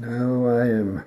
No, I am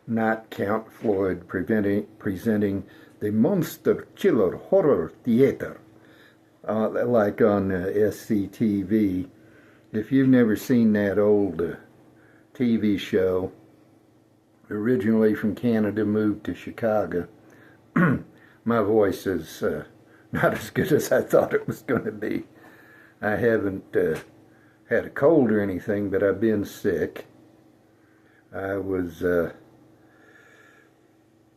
not Count Floyd presenting the Monster Chiller Horror Theater, like on SCTV. If you've never seen that old TV show, originally from Canada, moved to Chicago, my voice is not as good as I thought it was going to be. I haven't had a cold or anything, but I've been sick. I was,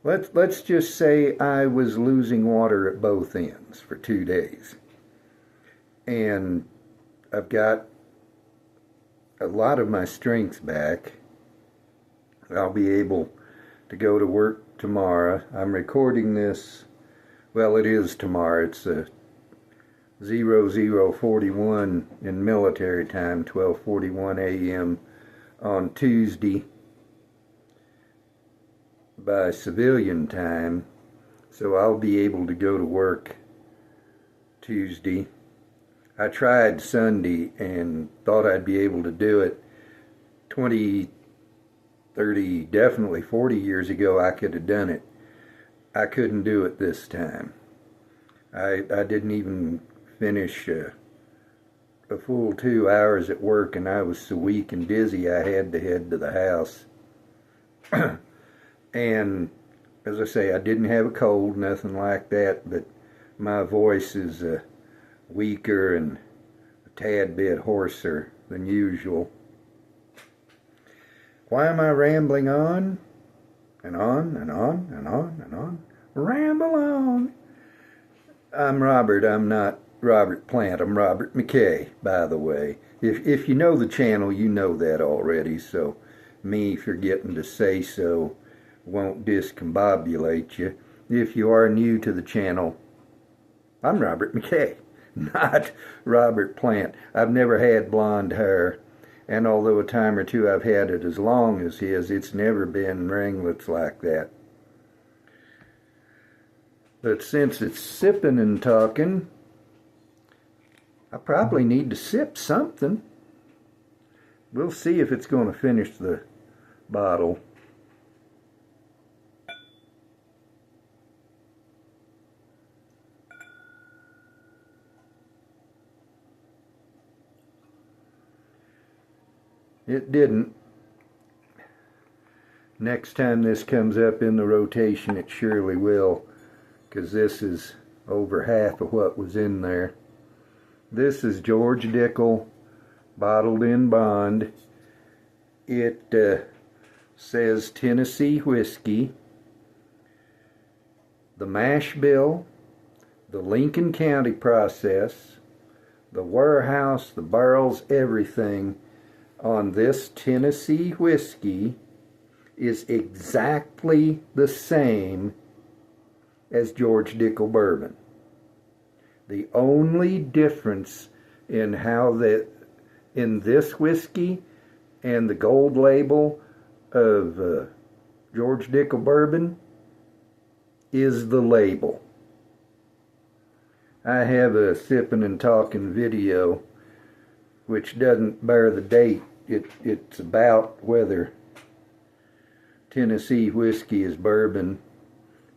let's just say I was losing water at both ends for 2 days. And I've got a lot of my strength back. I'll be able to go to work tomorrow. I'm recording this, well, it is tomorrow. It's 0041 in military time, 12:41 a.m. on Tuesday by civilian time, so I'll be able to go to work Tuesday. I tried Sunday and thought I'd be able to do it. 20, 30, definitely 40 years ago I could have done it. I couldn't do it this time. I didn't even finish a full 2 hours at work, and I was so weak and dizzy I had to head to the house. And as I say, I didn't have a cold, nothing like that, but my voice is weaker and a tad bit hoarser than usual. Why am I rambling on and on and on and on and on? Ramble on. I'm Robert. I'm not Robert Plant. I'm Robert McKay, by the way. If you know the channel, you know that already, so me forgetting to say so won't discombobulate you. If you are new to the channel, I'm Robert McKay, not Robert Plant. I've never had blonde hair, and although a time or two I've had it as long as his, it's never been ringlets like that. But since it's sipping and talking, I probably need to sip something. We'll see if it's going to finish the bottle. It didn't. Next time this comes up in the rotation, it surely will, because this is over half of what was in there. This is George Dickel, bottled in bond. It says Tennessee whiskey, the mash bill, the Lincoln County process, the warehouse, the barrels, everything on this Tennessee whiskey is exactly the same as George Dickel bourbon. The only difference in in this whiskey and the gold label of George Dickel bourbon is the label. I have a Sippin' and Talkin' video which doesn't bear the date. It's about whether Tennessee whiskey is bourbon.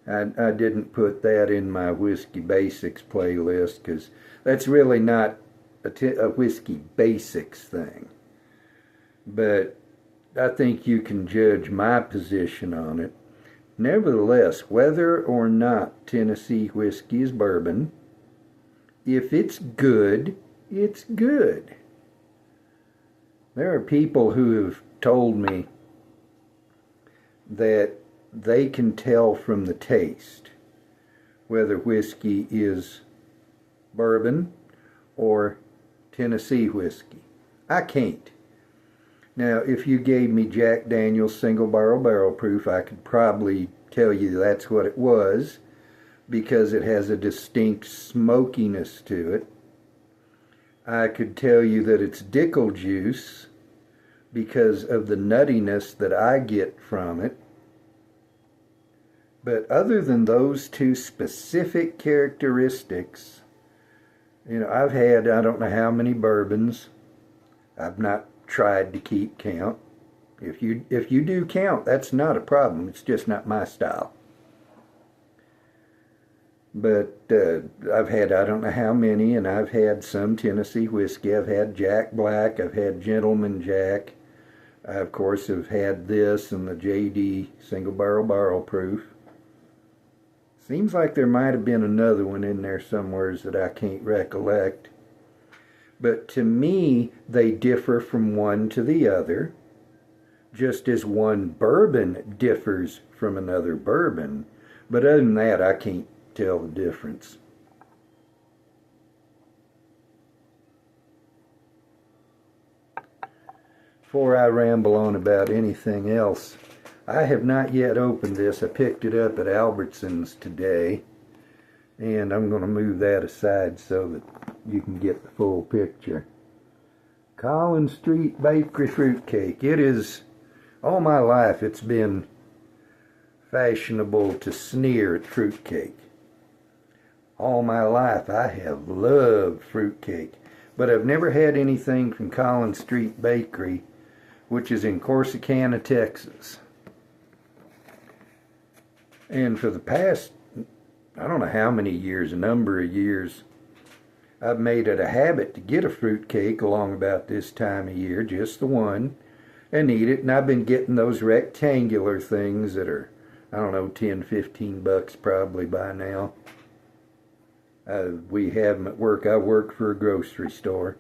I didn't put that in my Whiskey Basics playlist because that's really not a Whiskey Basics thing. But I think you can judge my position on it. Nevertheless, whether or not Tennessee whiskey is bourbon, if it's good, it's good. There are people who have told me that they can tell from the taste whether whiskey is bourbon or Tennessee whiskey. I can't. Now, if you gave me Jack Daniel's single barrel proof, I could probably tell you that's what it was, because it has a distinct smokiness to it. I could tell you that it's Dickel juice because of the nuttiness that I get from it. But other than those two specific characteristics, you know, I've had I don't know how many bourbons. I've not tried to keep count. If you do count, that's not a problem. It's just not my style. But I've had I don't know how many, and I've had some Tennessee whiskey. I've had Jack Black. I've had Gentleman Jack. I, of course, have had this and the JD single barrel proof. Seems like there might have been another one in there somewheres that I can't recollect. But to me, they differ from one to the other, just as one bourbon differs from another bourbon. But other than that, I can't tell the difference. Before I ramble on about anything else, I have not yet opened this. I picked it up at Albertsons today, and I'm going to move that aside so that you can get the full picture. Collins Street Bakery Fruitcake. It is, all my life it's been fashionable to sneer at fruitcake. All my life I have loved fruitcake, but I've never had anything from Collins Street Bakery, which is in Corsicana, Texas. And for the past, I don't know how many years, a number of years, I've made it a habit to get a fruitcake along about this time of year, just the one, and eat it. And I've been getting those rectangular things that are, I don't know, 10, 15 bucks probably by now. We have them at work. I work for a grocery store.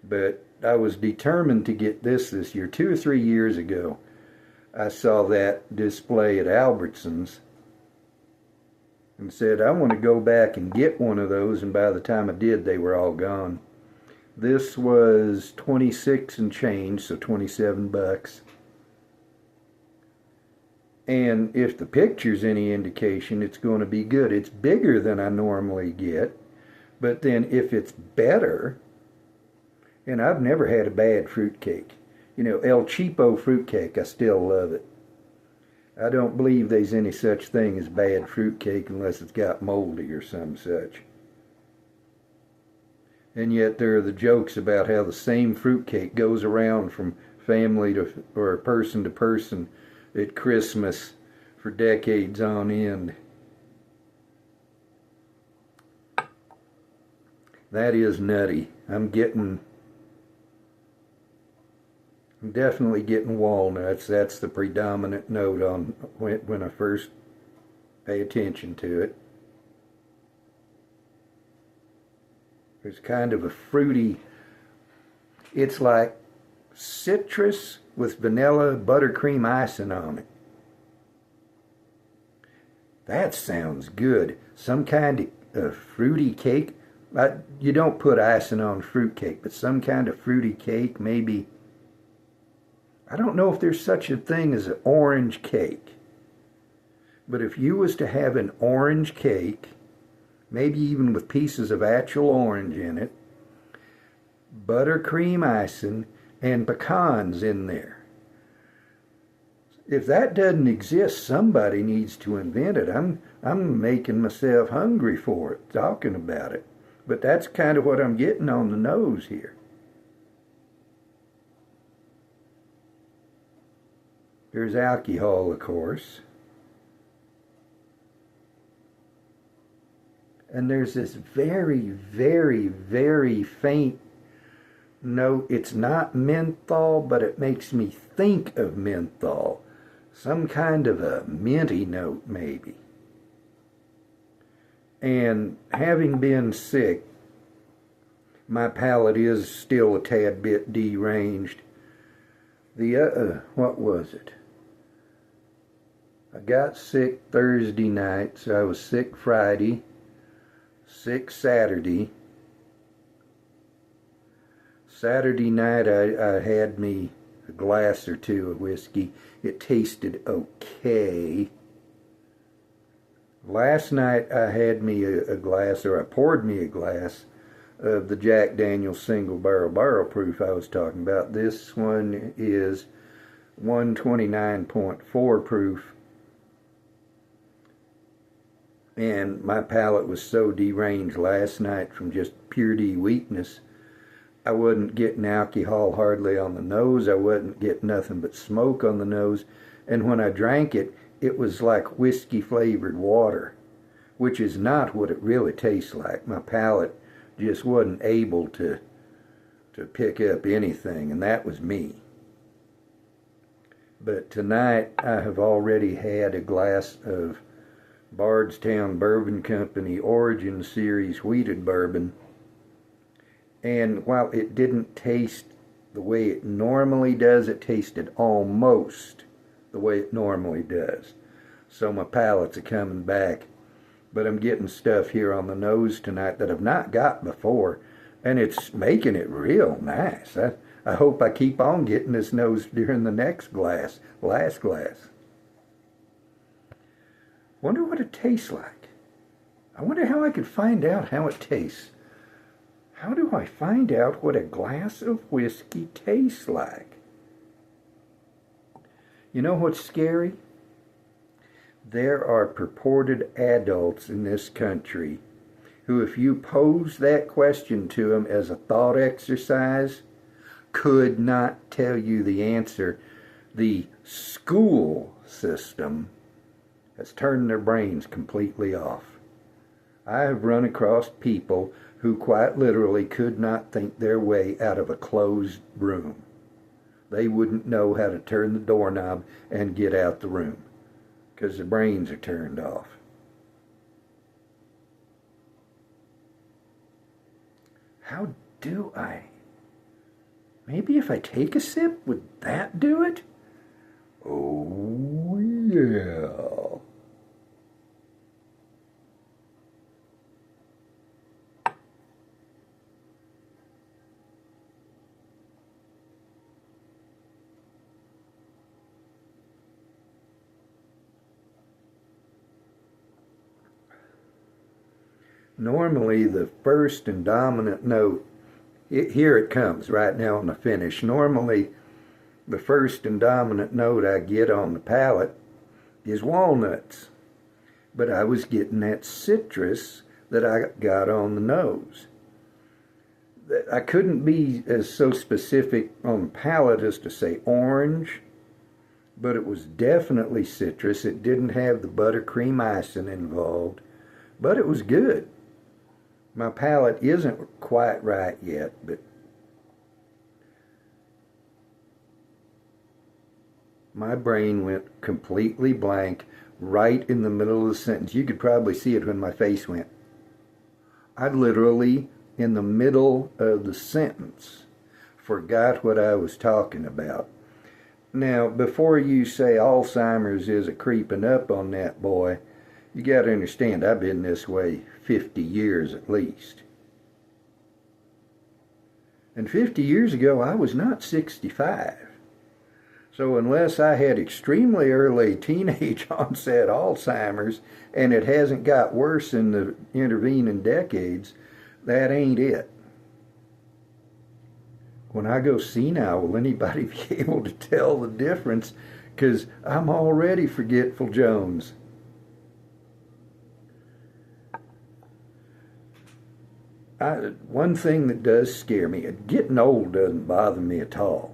But I was determined to get this year. 2 or 3 years ago, I saw that display at Albertsons and said, I want to go back and get one of those, and by the time I did, they were all gone. This was 26 and change, so 27 bucks. And if the picture's any indication, it's going to be good. It's bigger than I normally get, but then if it's better, and I've never had a bad fruitcake. You know, El Cheapo fruitcake, I still love it. I don't believe there's any such thing as bad fruitcake unless it's got moldy or some such. And yet there are the jokes about how the same fruitcake goes around from family to, or person to person at Christmas for decades on end. That is nutty. I'm definitely getting walnuts. That's the predominant note on when I first pay attention to it. There's kind of a fruity, it's like citrus with vanilla buttercream icing on it. That sounds good. Some kind of fruity cake. You don't put icing on fruit cake, but some kind of fruity cake, maybe. I don't know if there's such a thing as an orange cake. But if you was to have an orange cake, maybe even with pieces of actual orange in it, buttercream icing, and pecans in there. If that doesn't exist, somebody needs to invent it. I'm making myself hungry for it, talking about it. But that's kind of what I'm getting on the nose here. There's alcohol, of course. And there's this very, very, very faint note. It's not menthol, but it makes me think of menthol. Some kind of a minty note, maybe. And having been sick, my palate is still a tad bit deranged. What was it? I got sick Thursday night, so I was sick Friday, sick Saturday. Saturday night I had me a glass or two of whiskey. It tasted okay. Last night I had me a glass, or I poured me a glass of the Jack Daniel's single barrel proof I was talking about. This one is 129.4 proof. And my palate was so deranged last night from just pure weakness. I wasn't getting alcohol hardly on the nose. I wasn't getting nothing but smoke on the nose. And when I drank it, it was like whiskey flavored water, which is not what it really tastes like. My palate just wasn't able to pick up anything, and that was me. But tonight I have already had a glass of Bardstown Bourbon Company Origin Series wheated bourbon, and while it didn't taste the way it normally does, it tasted almost the way it normally does. So my palate's a coming back. But I'm getting stuff here on the nose tonight that I've not got before, and it's making it real nice. I hope I keep on getting this nose during the next last glass. Wonder what it tastes like. I wonder how I could find out how it tastes. How do I find out what a glass of whiskey tastes like? You know what's scary? There are purported adults in this country who, if you pose that question to them as a thought exercise, could not tell you the answer. The school system has turned their brains completely off. I have run across people who quite literally could not think their way out of a closed room. They wouldn't know how to turn the doorknob and get out the room because their brains are turned off. How do I? Maybe if I take a sip, would that do it? Oh, yeah. Normally, the first and dominant note, here it comes right now on the finish. Normally, the first and dominant note I get on the palate is walnuts. But I was getting that citrus that I got on the nose. I couldn't be as so specific on the palate as to say orange, but it was definitely citrus. It didn't have the buttercream icing involved, but it was good. My palate isn't quite right yet, but my brain went completely blank right in the middle of the sentence. You could probably see it when my face went. I literally, in the middle of the sentence, forgot what I was talking about. Now, before you say Alzheimer's is a creeping up on that boy, you got to understand I've been this way 50 years at least. And 50 years ago, I was not 65. So unless I had extremely early teenage onset Alzheimer's, and it hasn't got worse in the intervening decades, that ain't it. When I go senile, will anybody be able to tell the difference? Because I'm already Forgetful Jones. One thing that does scare me, getting old doesn't bother me at all.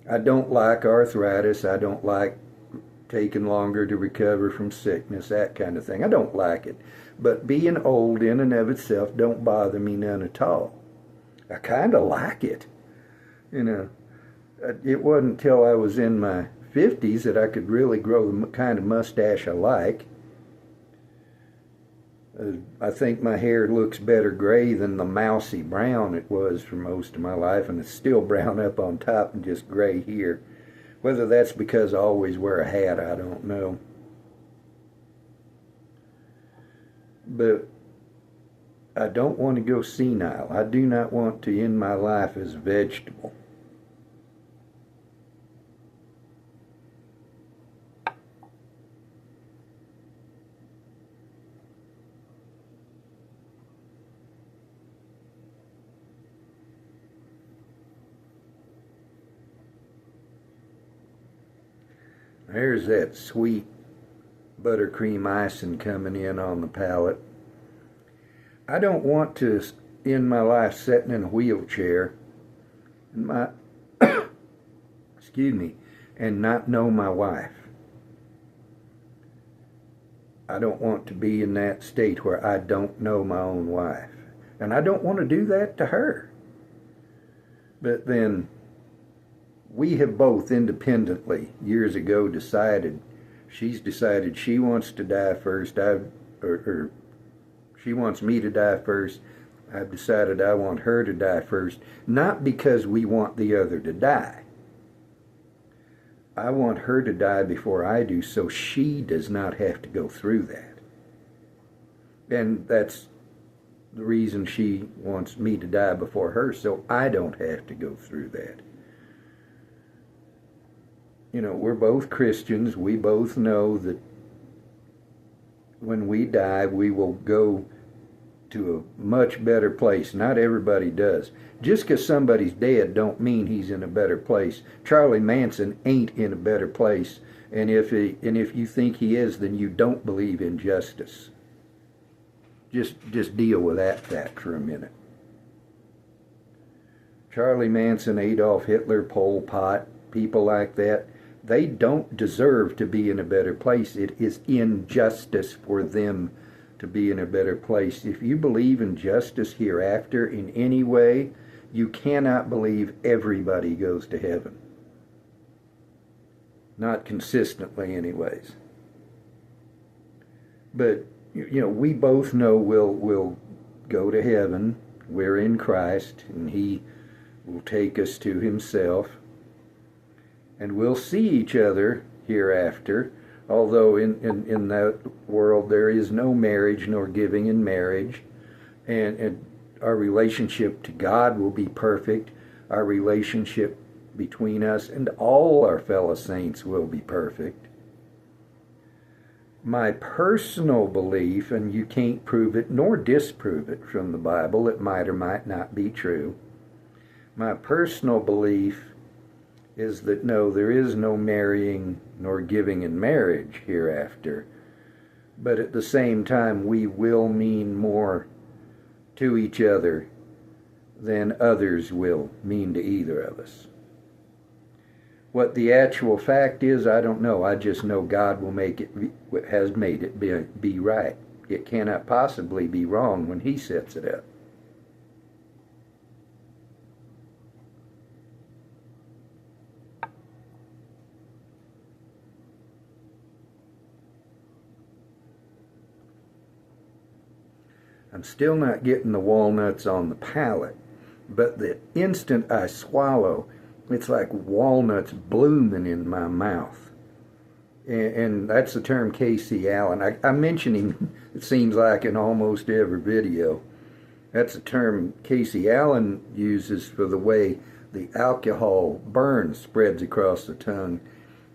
I don't like arthritis. I don't like taking longer to recover from sickness, that kind of thing. I don't like it. But being old in and of itself don't bother me none at all. I kind of like it. You know, it wasn't until I was in my 50s that I could really grow the kind of mustache I like. I think my hair looks better gray than the mousy brown it was for most of my life, and it's still brown up on top and just gray here. Whether that's because I always wear a hat, I don't know. But I don't want to go senile. I do not want to end my life as a vegetable. There's that sweet buttercream icing coming in on the palate. I don't want to end my life sitting in a wheelchair. and excuse me, and not know my wife. I don't want to be in that state where I don't know my own wife. And I don't want to do that to her. But then we have both independently years ago decided, she's decided she wants to die first, or she wants me to die first. I've decided I want her to die first, not because we want the other to die. I want her to die before I do, so she does not have to go through that. And that's the reason she wants me to die before her, so I don't have to go through that. You know, we're both Christians. We both know that when we die, we will go to a much better place. Not everybody does. Just because somebody's dead don't mean he's in a better place. Charlie Manson ain't in a better place, and if you think he is, then you don't believe in justice. Just deal with that fact for a minute. Charlie Manson, Adolf Hitler, Pol Pot, people like that, they don't deserve to be in a better place. It is injustice for them to be in a better place. If you believe in justice hereafter in any way, you cannot believe everybody goes to heaven. Not consistently anyways. But, you know, we both know we'll go to heaven. We're in Christ, and He will take us to Himself. And we'll see each other hereafter. Although in that world there is no marriage nor giving in marriage, and our relationship to God will be perfect. Our relationship between us and all our fellow saints will be perfect. My personal belief, and you can't prove it nor disprove it from the Bible, it might or might not be true. My personal belief is that no, there is no marrying nor giving in marriage hereafter. But at the same time, we will mean more to each other than others will mean to either of us. What the actual fact is, I don't know. I just know God will make it, has made it be right. It cannot possibly be wrong when He sets it up. I'm still not getting the walnuts on the palate, but the instant I swallow, it's like walnuts blooming in my mouth. And that's the term Casey Allen. I mention him, it seems like, in almost every video. That's the term Casey Allen uses for the way the alcohol burn spreads across the tongue.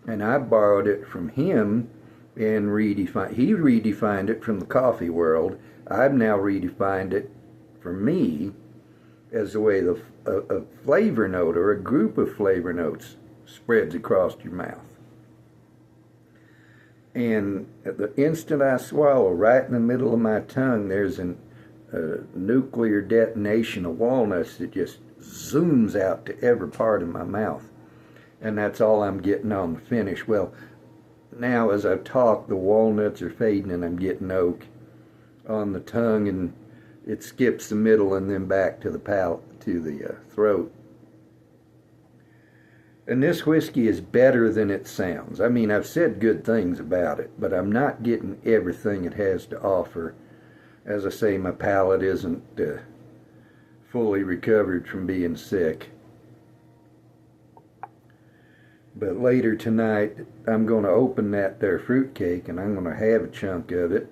And I borrowed it from him and he redefined it from the coffee world. I've now redefined it for me as the way a flavor note or a group of flavor notes spreads across your mouth. And at the instant I swallow, right in the middle of my tongue, there's a nuclear detonation of walnuts that just zooms out to every part of my mouth. And that's all I'm getting on the finish. Well, now as I've talked, the walnuts are fading and I'm getting oak on the tongue, and it skips the middle and then back to the palate, to the throat. And this whiskey is better than it sounds. I mean, I've said good things about it, but I'm not getting everything it has to offer. As I say, my palate isn't fully recovered from being sick. But later tonight, I'm going to open that there fruitcake, and I'm going to have a chunk of it.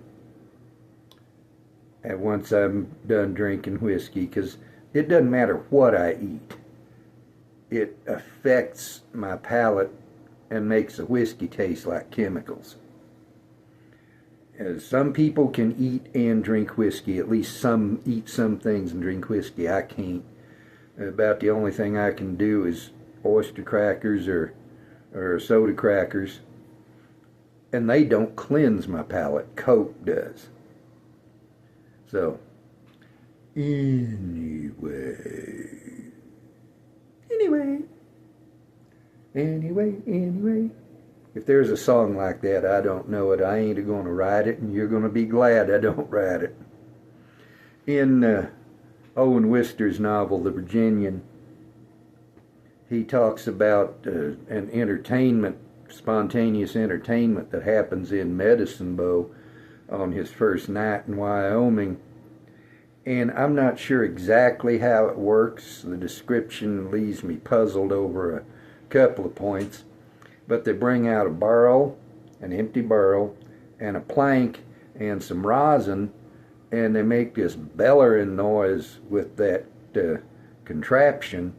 And once I'm done drinking whiskey, because it doesn't matter what I eat. It affects my palate and makes the whiskey taste like chemicals. Some people can eat and drink whiskey, at least some eat some things and drink whiskey. I can't. About the only thing I can do is oyster crackers or soda crackers, and they don't cleanse my palate. Coke does. So, anyway, Anyway, anyway. If there's a song like that, I don't know it. I ain't going to write it, and you're going to be glad I don't write it. In Owen Wister's novel, The Virginian, he talks about an entertainment, spontaneous entertainment that happens in Medicine Bow on his first night in Wyoming. And I'm not sure exactly how it works. The description leaves me puzzled over a couple of points. But they bring out a barrel, an empty barrel, and a plank and some rosin, and they make this bellowing noise with that contraption.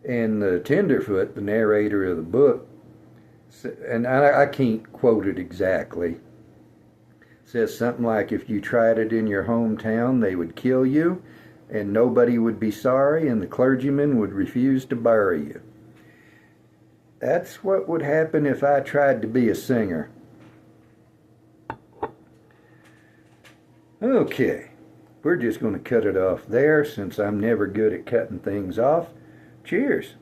And the tenderfoot, the narrator of the book, and I can't quote it exactly, says something like, if you tried it in your hometown, they would kill you, and nobody would be sorry, and the clergyman would refuse to bury you. That's what would happen if I tried to be a singer. Okay, we're just going to cut it off there since I'm never good at cutting things off. Cheers.